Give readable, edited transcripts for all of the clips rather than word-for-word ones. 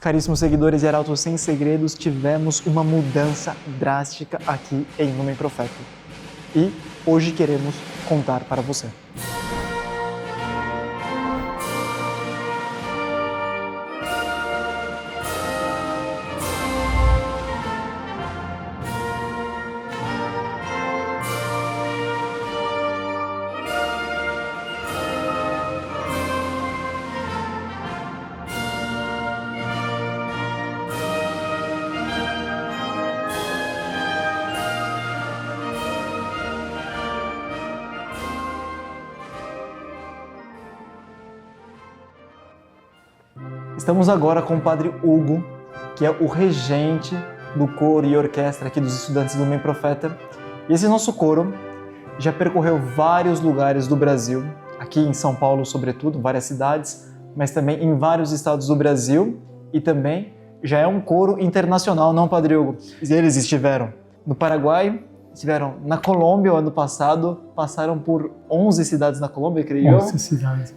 Caríssimos seguidores de Arautos Sem Segredos, tivemos uma mudança drástica aqui em Lumen Profeta. E hoje queremos contar para você. Estamos agora com o Padre Hugo, que é o regente do coro e orquestra aqui dos estudantes do Lumen Profeta. E esse nosso coro já percorreu vários lugares do Brasil, aqui em São Paulo sobretudo, várias cidades, mas também em vários estados do Brasil e também já é um coro internacional, não, Padre Hugo? Eles estiveram no Paraguai, estiveram na Colômbia o ano passado, passaram por 11 cidades na Colômbia, creio eu. 11 cidades.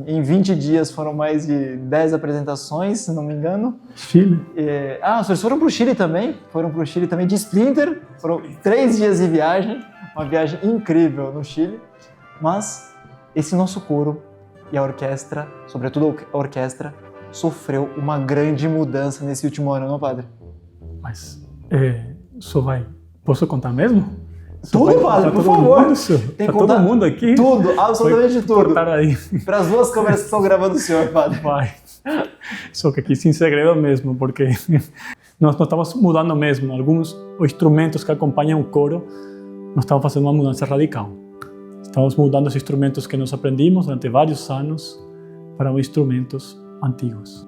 Em 20 dias foram mais de 10 apresentações, se não me engano. Chile. Os senhores foram para o Chile também, de Splinter, foram 3 dias de viagem, uma viagem incrível no Chile. Mas esse nosso coro e a orquestra, sobretudo a orquestra, sofreu uma grande mudança nesse último ano, não, padre? Mas só vai... Posso contar mesmo? Tudo, padre, por favor. Tem que contar todo mundo aqui? Tudo, absolutamente tudo. Aí. Para as 2 câmeras que estão gravando o senhor, padre. Vai. Só que aqui sem segredo mesmo, porque nós estamos mudando mesmo. Alguns instrumentos que acompanham o coro, nós estamos fazendo uma mudança radical. Estamos mudando os instrumentos que nós aprendimos durante vários anos para instrumentos antigos.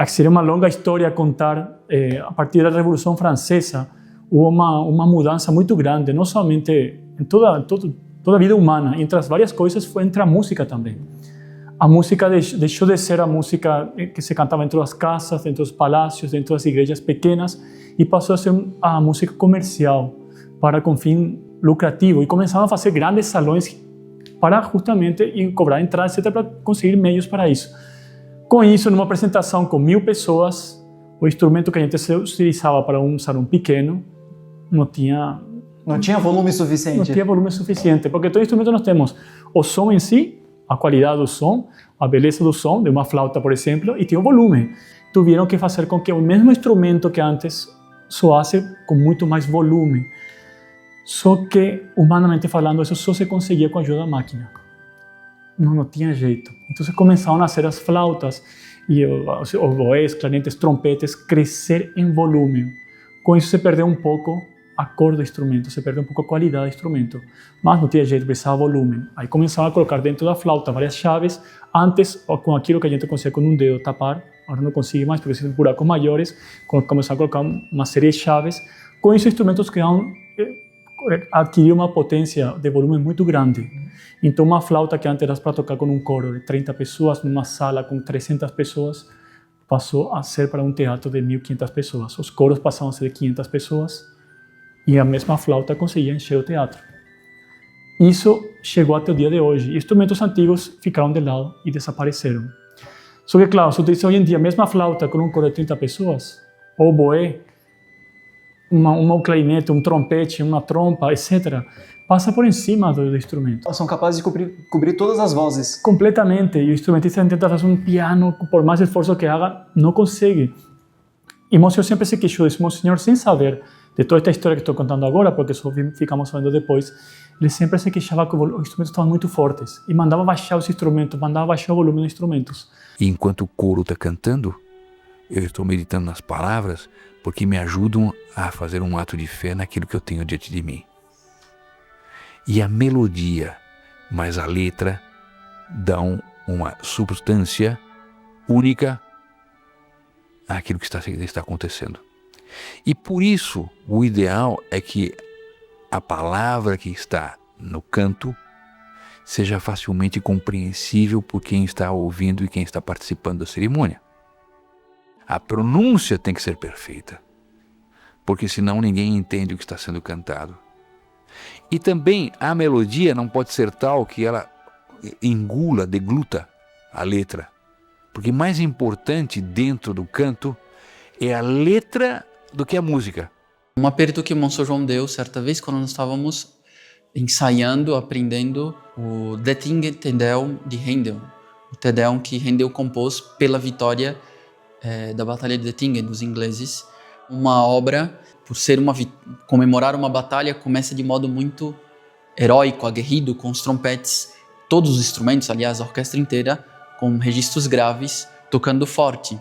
Seria uma longa história a contar. A partir da Revolução Francesa, houve uma mudança muito grande, não somente em toda a vida humana, entre as várias coisas, foi entre a música também. A música deixou de ser a música que se cantava dentro das casas, dentro dos palácios, dentro das igrejas pequenas, e passou a ser a música comercial, com fim lucrativo, e começaram a fazer grandes salões para justamente cobrar entrada, etc., para conseguir meios para isso. Com isso, numa apresentação com 1000 pessoas, o instrumento que a gente utilizava para um salão pequeno, não tinha volume suficiente. Não tinha volume suficiente, porque todo instrumento nós temos o som em si, a qualidade do som, a beleza do som, de uma flauta, por exemplo, e tinha o volume. Tiveram que fazer com que o mesmo instrumento que antes soasse com muito mais volume. Só que, humanamente falando, isso só se conseguia com a ajuda da máquina. Não tinha jeito. Então começaram a nascer as flautas, e os oboés, clarinetes, trompetes, crescer em volume. Com isso se perdeu um pouco a cor do instrumento, se perdeu um pouco a qualidade do instrumento, mas não tinha jeito, precisava volume. Aí começaram a colocar dentro da flauta várias chaves, antes com aquilo que a gente conseguia com um dedo tapar, agora não consigo mais porque são buracos maiores, começaram a colocar uma série de chaves. Com isso, os instrumentos adquiriram uma potência de volume muito grande. Então, uma flauta que antes era para tocar com um coro de 30 pessoas, numa sala com 300 pessoas, passou a ser para um teatro de 1.500 pessoas. Os coros passaram a ser de 500 pessoas e a mesma flauta conseguia encher o teatro. Isso chegou até o dia de hoje. Instrumentos antigos ficaram de lado e desapareceram. Só que, claro, se utiliza hoje em dia a mesma flauta com um coro de 30 pessoas, ou oboé, um clarinete, um trompete, uma trompa, etc., passa por cima do instrumento. São capazes de cobrir todas as vozes. Completamente. E o instrumentista tenta fazer um piano, por mais esforço que haga, não consegue. E Monsenhor sempre se queixou disso. Monsenhor, sem saber de toda esta história que estou contando agora, porque só ficamos sabendo depois, ele sempre se queixava que os instrumentos estavam muito fortes e mandava baixar os instrumentos, mandava baixar o volume dos instrumentos. E enquanto o coro está cantando, eu estou meditando nas palavras, porque me ajudam a fazer um ato de fé naquilo que eu tenho diante de mim. E a melodia mais a letra dão uma substância única àquilo que está acontecendo. E por isso, o ideal é que a palavra que está no canto seja facilmente compreensível por quem está ouvindo e quem está participando da cerimônia. A pronúncia tem que ser perfeita, porque senão ninguém entende o que está sendo cantado. E também a melodia não pode ser tal que ela engula, degluta a letra, Porque mais importante dentro do canto é a letra do que a música. Um aperto que o Monsenhor João deu certa vez quando nós estávamos ensaiando, aprendendo o Der Tinge Te Deum de Handel, o Te Deum que Handel compôs pela vitória da Batalha de Dettingen dos ingleses. Uma obra, por ser comemorar uma batalha, começa de modo muito heróico, aguerrido, com os trompetes, todos os instrumentos, aliás, a orquestra inteira, com registros graves, tocando forte.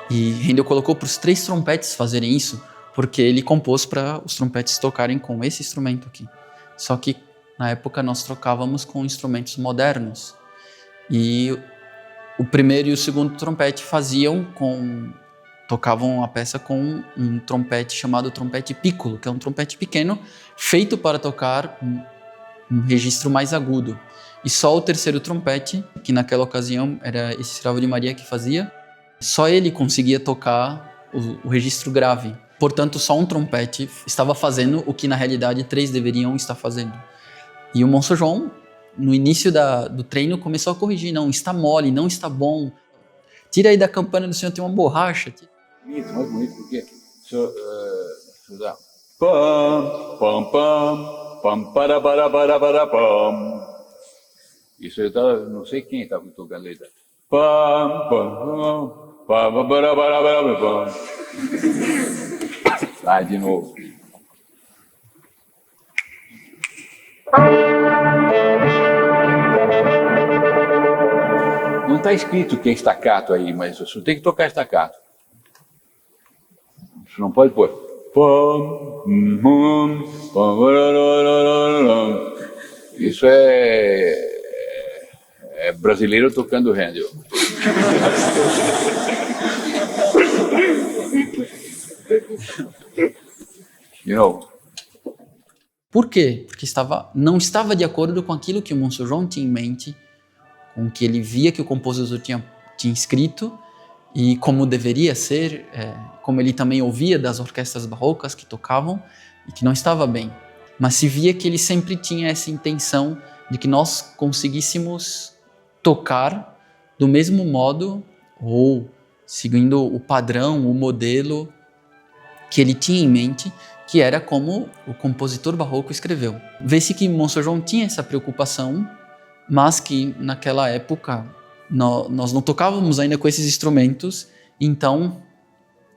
E Handel colocou para os 3 trompetes fazerem isso, porque ele compôs para os trompetes tocarem com esse instrumento aqui. Só que, na época, nós trocávamos com instrumentos modernos. E o primeiro e o segundo trompete tocavam a peça com um trompete chamado trompete piccolo, que é um trompete pequeno, feito para tocar um registro mais agudo. E só o terceiro trompete, que naquela ocasião era esse Escravo de Maria que fazia, só ele conseguia tocar o registro grave. Portanto, só um trompete estava fazendo o que na realidade 3 deveriam estar fazendo. E o Monsenhor João, no início do treino, começou a corrigir. Não, está mole, não está bom. Tira aí da campana do senhor, tem uma borracha. Bonito, muito bonito, porque... Pam, pam, pam, pam, para, pam. Isso eu tava, não sei quem estava tocando letra. Pam, pam, pam, para, pam. Vai de novo. Não está escrito que é estacato aí, mas você tem que tocar estacato. Você não pode pôr. Isso é brasileiro tocando Handel. You know. Por quê? Porque não estava de acordo com aquilo que o Monsenhor João tinha em mente, com o que ele via que o compositor tinha escrito e como deveria ser, como ele também ouvia das orquestras barrocas que tocavam e que não estava bem. Mas se via que ele sempre tinha essa intenção de que nós conseguíssemos tocar do mesmo modo ou seguindo o padrão, o modelo que ele tinha em mente, que era como o compositor barroco escreveu. Vê-se que Monsenhor João tinha essa preocupação, mas que naquela época nós não tocávamos ainda com esses instrumentos, então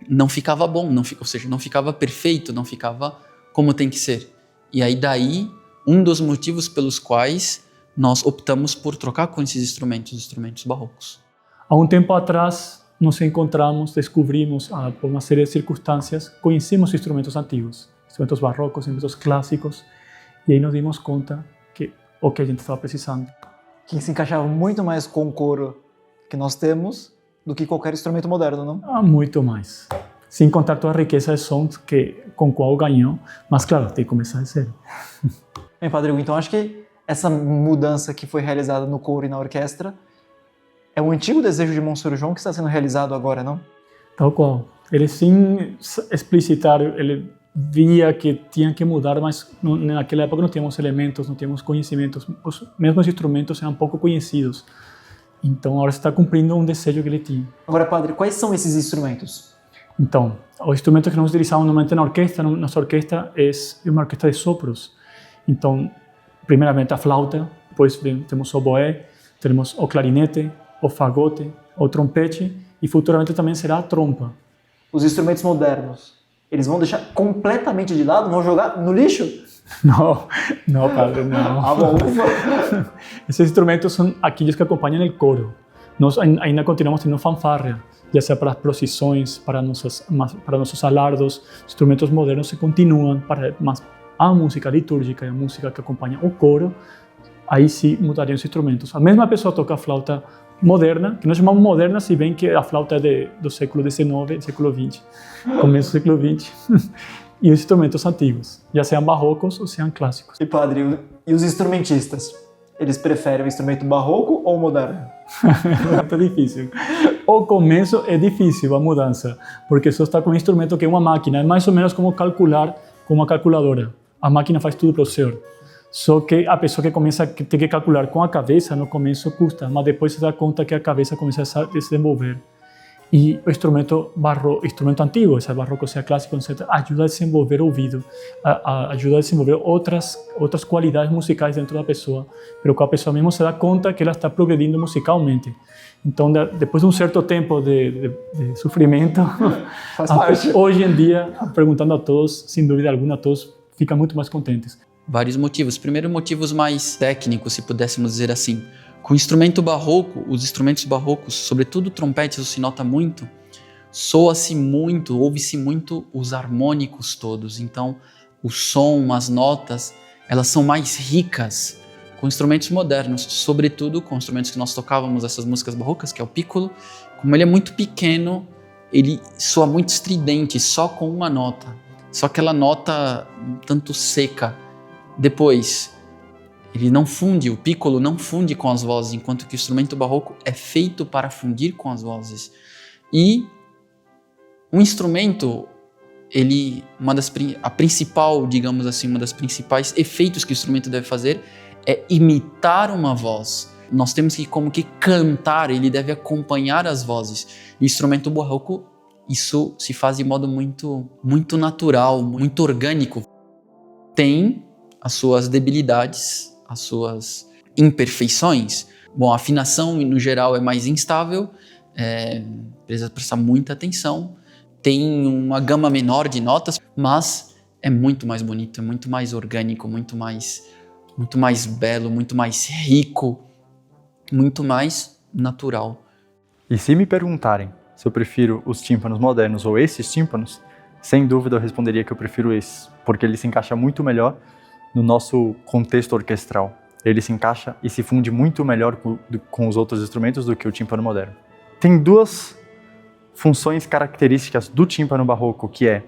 não ficava bom, ou seja, não ficava perfeito, não ficava como tem que ser. E aí daí, um dos motivos pelos quais nós optamos por trocar com esses instrumentos barrocos. Há um tempo atrás, nos encontramos, descobrimos, por uma série de circunstâncias, conhecemos instrumentos antigos, instrumentos barrocos, instrumentos clássicos, e aí nos dimos conta que o que a gente estava precisando. Que se encaixava muito mais com o coro que nós temos do que qualquer instrumento moderno, não? Muito mais. Sem contar toda a riqueza de sons com qual ganhou, mas claro, tem que começar de zero. Bem, Padre Hugo, então acho que essa mudança que foi realizada no coro e na orquestra é um antigo desejo de Monsenhor João que está sendo realizado agora, não? Tal qual. Ele, sem explicitar, ele via que tinha que mudar, mas naquela época não tínhamos elementos, não tínhamos conhecimentos, os mesmos instrumentos eram pouco conhecidos. Então, agora você está cumprindo um desejo que ele tinha. Agora, Padre, quais são esses instrumentos? Então, os instrumentos que nós utilizamos normalmente na orquestra, nossa orquestra é uma orquestra de sopros. Então, primeiramente a flauta, depois temos o oboé, temos o clarinete, o fagote, o trompete e futuramente também será a trompa. Os instrumentos modernos, eles vão deixar completamente de lado? Vão jogar no lixo? Não, padre, não. Ah, bom. Esses instrumentos são aqueles que acompanham o coro. Nós ainda continuamos tendo fanfarra, já seja para as procissões, para nossos alardos. Os instrumentos modernos se continuam, mas a música litúrgica e a música que acompanha o coro, aí sim mudariam os instrumentos. A mesma pessoa toca a flauta moderna, que nós chamamos moderna, se bem que a flauta é do século XIX, século XX, começo do século XX, e os instrumentos antigos, já sejam barrocos ou sejam clássicos. E Padre, e os instrumentistas? Eles preferem o instrumento barroco ou moderno? Muito difícil. O começo é difícil, a mudança, porque só está com um instrumento que é uma máquina, é mais ou menos como calcular com uma calculadora. A máquina faz tudo para o senhor. Só que a pessoa que começa a ter que calcular com a cabeça, no começo custa, mas depois se dá conta que a cabeça começa a se desenvolver. E o instrumento antigo, seja barroco, seja clássico, etc., ajuda a desenvolver o ouvido, ajuda a desenvolver outras qualidades musicais dentro da pessoa, pero que a pessoa mesmo se dá conta que ela está progredindo musicalmente. Então, depois de um certo tempo de sofrimento, hoje em dia, perguntando a todos, sem dúvida alguma, todos ficam muito mais contentes. Vários motivos. Primeiro, motivos mais técnicos, se pudéssemos dizer assim. Com o instrumento barroco, os instrumentos barrocos, sobretudo o trompete, isso se nota muito, soa-se muito, ouve-se muito os harmônicos todos. Então, o som, as notas, elas são mais ricas com instrumentos modernos, sobretudo com instrumentos que nós tocávamos, essas músicas barrocas, que é o piccolo. Como ele é muito pequeno, ele soa muito estridente, só com uma nota. Só aquela nota um tanto seca. Depois, ele não funde, o piccolo não funde com as vozes, enquanto que o instrumento barroco é feito para fundir com as vozes. E um instrumento, a principal, digamos assim, uma das principais efeitos que o instrumento deve fazer é imitar uma voz. Nós temos que como que cantar, ele deve acompanhar as vozes. E o instrumento barroco, isso se faz de modo muito natural, muito orgânico. Tem as suas debilidades, as suas imperfeições. Bom, a afinação, no geral, é mais instável, precisa prestar muita atenção, tem uma gama menor de notas, mas é muito mais bonito, é muito mais orgânico, muito mais belo, muito mais rico, muito mais natural. E se me perguntarem se eu prefiro os tímpanos modernos ou esses tímpanos, sem dúvida eu responderia que eu prefiro esses, porque ele se encaixa muito melhor no nosso contexto orquestral. Ele se encaixa e se funde muito melhor com os outros instrumentos do que o tímpano moderno. Tem duas funções características do tímpano barroco, que é,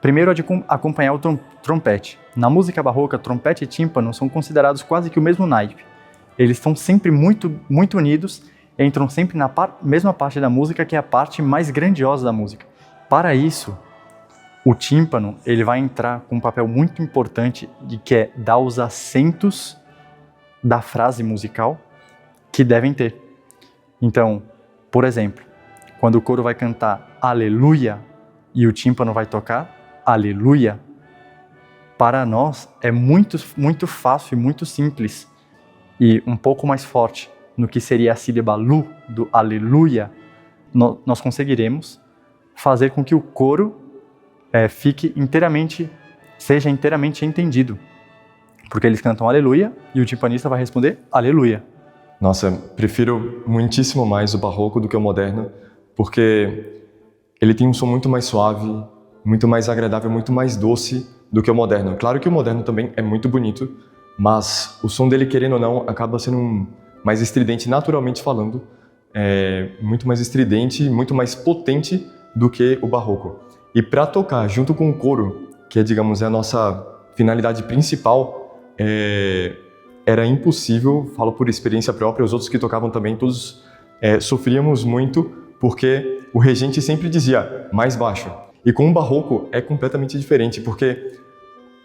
primeiro, a de acompanhar o trompete. Na música barroca, trompete e tímpano são considerados quase que o mesmo naipe. Eles estão sempre muito unidos, entram sempre na mesma parte da música, que é a parte mais grandiosa da música. Para isso, o tímpano ele vai entrar com um papel muito importante que é dar os acentos da frase musical que devem ter. Então, por exemplo, quando o coro vai cantar Aleluia e o tímpano vai tocar Aleluia, para nós é muito fácil e muito simples e um pouco mais forte no que seria a sílaba Lu do Aleluia, nós conseguiremos fazer com que o coro seja inteiramente entendido. Porque eles cantam Aleluia e o timpanista vai responder Aleluia. Nossa, prefiro muitíssimo mais o barroco do que o moderno, porque ele tem um som muito mais suave, muito mais agradável, muito mais doce do que o moderno. Claro que o moderno também é muito bonito, mas o som dele, querendo ou não, acaba sendo mais estridente, naturalmente falando, muito mais estridente, muito mais potente do que o barroco. E para tocar junto com o coro, que é, digamos, a nossa finalidade principal, era impossível, falo por experiência própria, os outros que tocavam também, todos sofríamos muito, porque o regente sempre dizia mais baixo. E com o barroco é completamente diferente, porque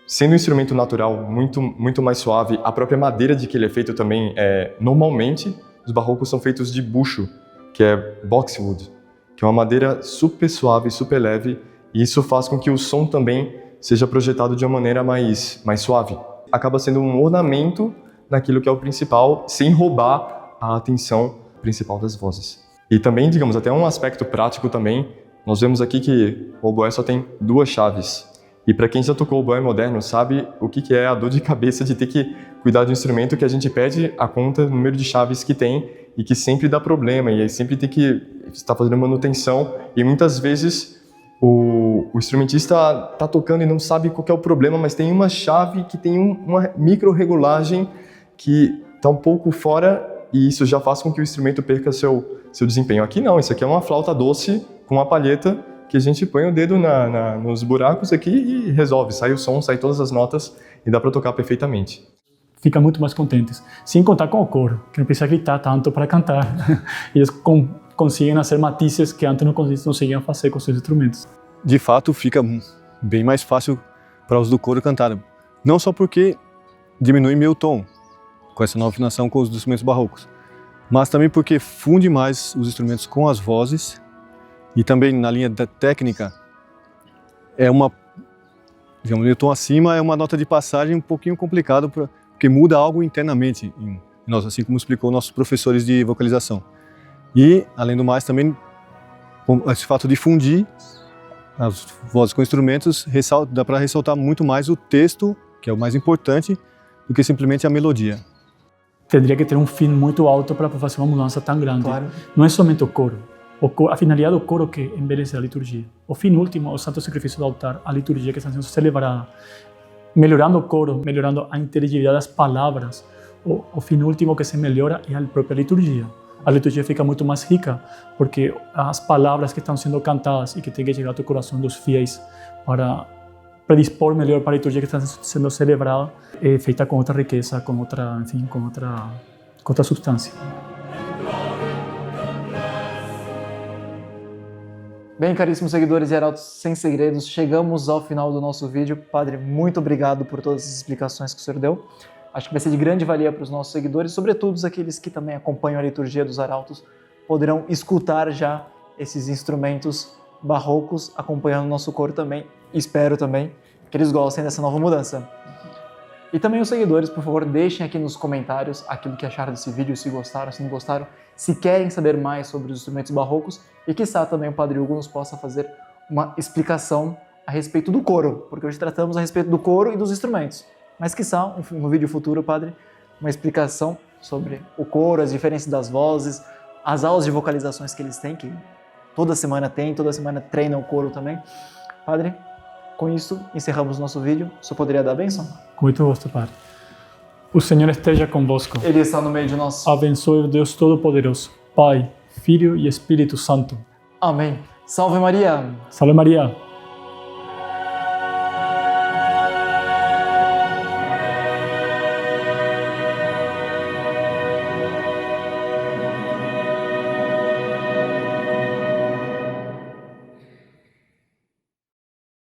sendo um instrumento natural, muito mais suave, a própria madeira de que ele é feito também, normalmente, os barrocos são feitos de bucho, que é boxwood, que é uma madeira super suave, super leve, e isso faz com que o som também seja projetado de uma maneira mais suave. Acaba sendo um ornamento naquilo que é o principal, sem roubar a atenção principal das vozes. E também, digamos, até um aspecto prático também, nós vemos aqui que o oboé só tem 2 chaves. E para quem já tocou oboé moderno, sabe o que é a dor de cabeça de ter que cuidar de um instrumento que a gente pede a conta do número de chaves que tem e que sempre dá problema, e aí sempre tem que estar fazendo manutenção, e muitas vezes o instrumentista está tocando e não sabe qual que é o problema, mas tem uma chave que tem uma micro-regulagem que está um pouco fora, e isso já faz com que o instrumento perca seu desempenho. Aqui não, isso aqui é uma flauta doce com uma palheta que a gente põe o dedo nos buracos aqui e resolve, sai o som, sai todas as notas e dá para tocar perfeitamente. Fica muito mais contentes, sem contar com o coro, que não precisa gritar tanto para cantar. Eles conseguem fazer matizes que antes não conseguiam fazer com seus instrumentos. De fato, fica bem mais fácil para os do coro cantar. Não só porque diminui meu tom com essa nova afinação com os instrumentos barrocos, mas também porque funde mais os instrumentos com as vozes e também na linha da técnica digamos, meu tom acima é uma nota de passagem um pouquinho complicado porque muda algo internamente em nós, assim como explicou nossos professores de vocalização. E, além do mais, também esse fato de fundir as vozes com instrumentos dá para ressaltar muito mais o texto, que é o mais importante, do que simplesmente a melodia. Teria que ter um fim muito alto para fazer uma mudança tão grande. Claro. Não é somente o coro. A finalidade do coro que embeleza a liturgia. O fim último, o santo sacrifício do altar, a liturgia que está sendo celebrada. Melhorando o coro, melhorando a inteligibilidade das palavras. O fim último que se melhora é a própria liturgia. A liturgia fica muito mais rica, porque as palavras que estão sendo cantadas e que têm que chegar ao coração dos fiéis para predispor melhor para a liturgia que está sendo celebrada, é feita com outra riqueza, com outra substância. Bem, caríssimos seguidores de Arautos Sem Segredos, chegamos ao final do nosso vídeo. Padre, muito obrigado por todas as explicações que o senhor deu. Acho que vai ser de grande valia para os nossos seguidores, sobretudo aqueles que também acompanham a liturgia dos Arautos, poderão escutar já esses instrumentos barrocos acompanhando o nosso coro também. Espero também que eles gostem dessa nova mudança. E também os seguidores, por favor, deixem aqui nos comentários aquilo que acharam desse vídeo, se gostaram, se não gostaram, se querem saber mais sobre os instrumentos barrocos e quiçá também o Padre Hugo nos possa fazer uma explicação a respeito do coro, porque hoje tratamos a respeito do coro e dos instrumentos. Mas quiçá, no vídeo futuro, Padre, uma explicação sobre o coro, as diferenças das vozes, as aulas de vocalizações que eles têm, que toda semana treinam o coro também. Padre, com isso, encerramos nosso vídeo. O senhor poderia dar a bênção? Com muito gosto, Padre. O Senhor esteja convosco. Ele está no meio de nós. Abençoe o Deus Todo-Poderoso, Pai, Filho e Espírito Santo. Amém. Salve Maria! Salve Maria!